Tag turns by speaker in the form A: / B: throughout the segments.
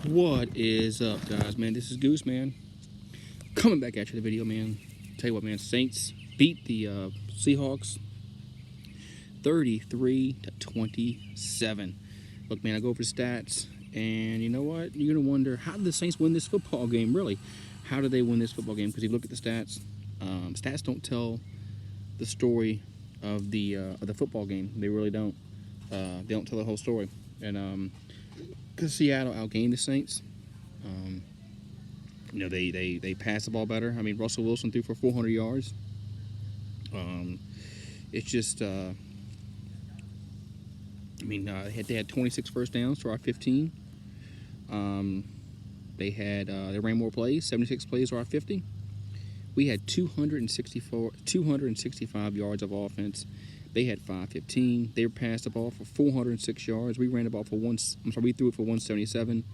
A: What is up, guys, man? This is Goose, man. Coming back at you the video, man. Tell you what, man. Saints beat the Seahawks 33-27. Look, man, I go over the stats, and you know what? You're gonna wonder, how did the Saints win this football game? Really, how did they win this football game? Because if you look at the stats, stats don't tell the story of the football game. They really don't. They don't tell the whole story. And because Seattle outgained the Saints. They passed the ball better. I mean, Russell Wilson threw for 400 yards. It's just, they had 26 first downs to our 15. They ran more plays, 76 plays to our 50. We had 265 yards of offense. They had 515. They passed the ball for 406 yards. We ran the ball for we threw it for 177.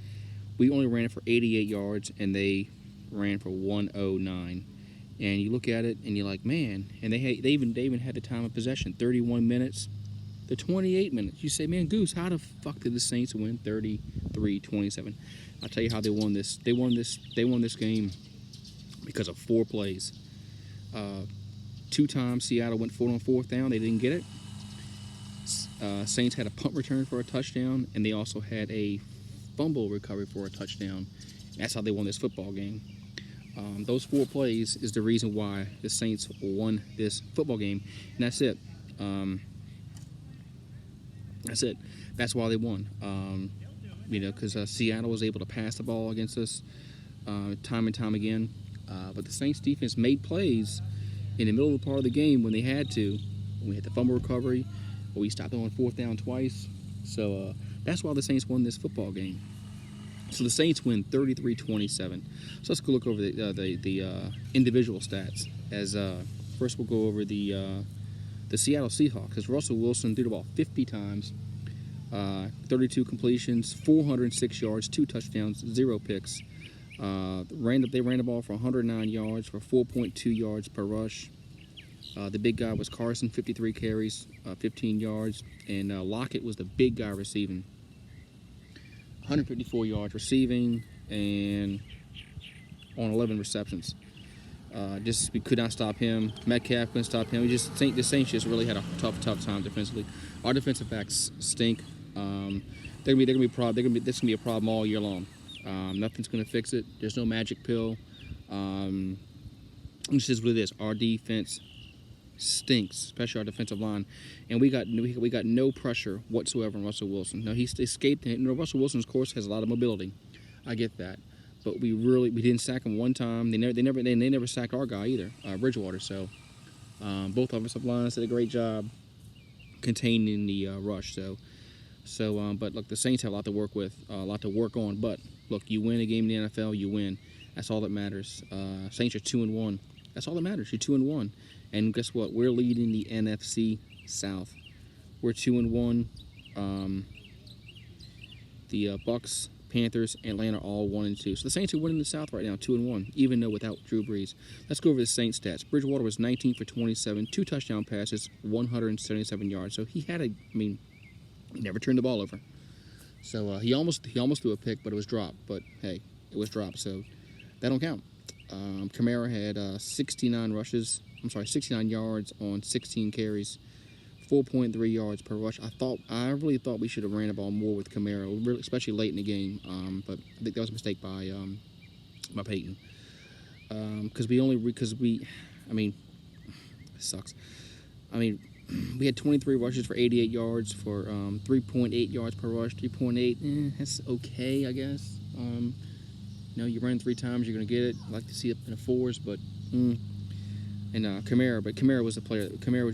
A: We only ran it for 88 yards, and they ran for 109. And you look at it, and you're like, man. And they even had the time of possession, 31 minutes to 28 minutes. You say, man, Goose, how the fuck did the Saints win 33-27? I'll tell you how they won this. They won this game because of 4 plays. 2 times Seattle went for it on 4th down. They didn't get it. Saints had a punt return for a touchdown, and they also had a fumble recovery for a touchdown. That's how they won this football game. Those 4 plays is the reason why the Saints won this football game, and that's it. That's it. That's why they won. Because Seattle was able to pass the ball against us time and time again. But the Saints defense made plays in the middle of the part of the game when they had to. We had the fumble recovery, but we stopped them on 4th down twice. So that's why the Saints won this football game. So the Saints win 33-27. So let's go look over the individual stats. As first, we'll go over the Seattle Seahawks. As Russell Wilson threw the ball 50 times, 32 completions, 406 yards, 2 touchdowns, 0 picks. They ran the ball for 109 yards for 4.2 yards per rush. The big guy was Carson, 53 carries, 15 yards, and Lockett was the big guy receiving. 154 yards receiving and on 11 receptions. We could not stop him. Metcalf couldn't stop him. The Saints just really had a tough time defensively. Our defensive backs stink. This is gonna be a problem all year long. Nothing's gonna fix it. There's no magic pill. This is what it is. Our defense stinks, especially our defensive line, and we got no pressure whatsoever on Russell Wilson. Now, he escaped. Russell Wilson's course has a lot of mobility. I get that, but we didn't sack him one time. They never sacked our guy either, Bridgewater. So both offensive lines did a great job containing the rush. But look, the Saints have a lot to work with, a lot to work on. But look, you win a game in the NFL, you win. That's all that matters. Saints are 2-1. That's all that matters. You're 2-1. And guess what? We're leading the NFC South. We're 2-1. The Bucks, Panthers, Atlanta all 1-2. So the Saints are winning the South right now, 2-1, even though without Drew Brees. Let's go over the Saints stats. Bridgewater was 19 for 27, 2 touchdown passes, 177 yards. So he never turned the ball over. So he almost threw a pick, but it was dropped. But hey, it was dropped, so that don't count. Kamara had 69 yards on 16 carries, 4.3 yards per rush. I really thought we should have ran the ball more with Kamara, especially late in the game. But I think that was a mistake by Peyton. It sucks. We had 23 rushes for 88 yards for 3.8 yards per rush. 3.8, that's okay, I guess. You run 3 times, you're going to get it. I like to see it in the 4s, but and Kamara was the player. Kamara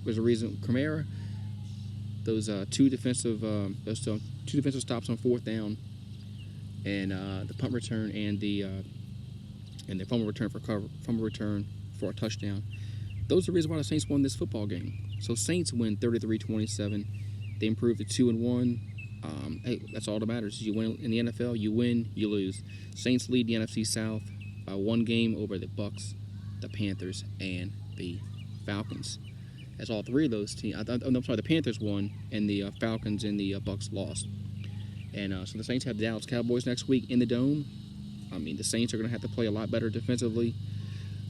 A: was the reason. Those two defensive stops on 4th down, and the punt return and the fumble return for a touchdown. Those are the reasons why the Saints won this football game. So Saints win 33-27. They improved to 2-1. Hey, that's all that matters. You win in the NFL, you win, you lose. Saints lead the NFC South by 1 game over the Bucks, the Panthers, and the Falcons. As all 3 of those teams, the Panthers won, and the Falcons and the Bucks lost. And so the Saints have the Dallas Cowboys next week in the Dome. I mean, the Saints are going to have to play a lot better defensively.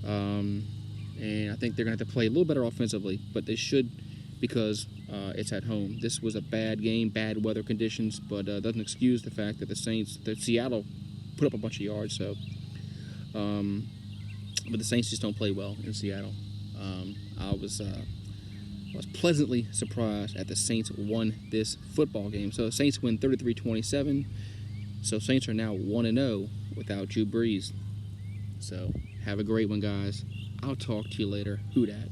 A: And I think they're going to have to play a little better offensively, but they should, because it's at home. This was a bad game, bad weather conditions, but doesn't excuse the fact that Seattle put up a bunch of yards. So, but the Saints just don't play well in Seattle. I was pleasantly surprised that the Saints won this football game. So the Saints win 33-27. So Saints are now 1-0 without Drew Brees. So have a great one, guys. I'll talk to you later. Who dat?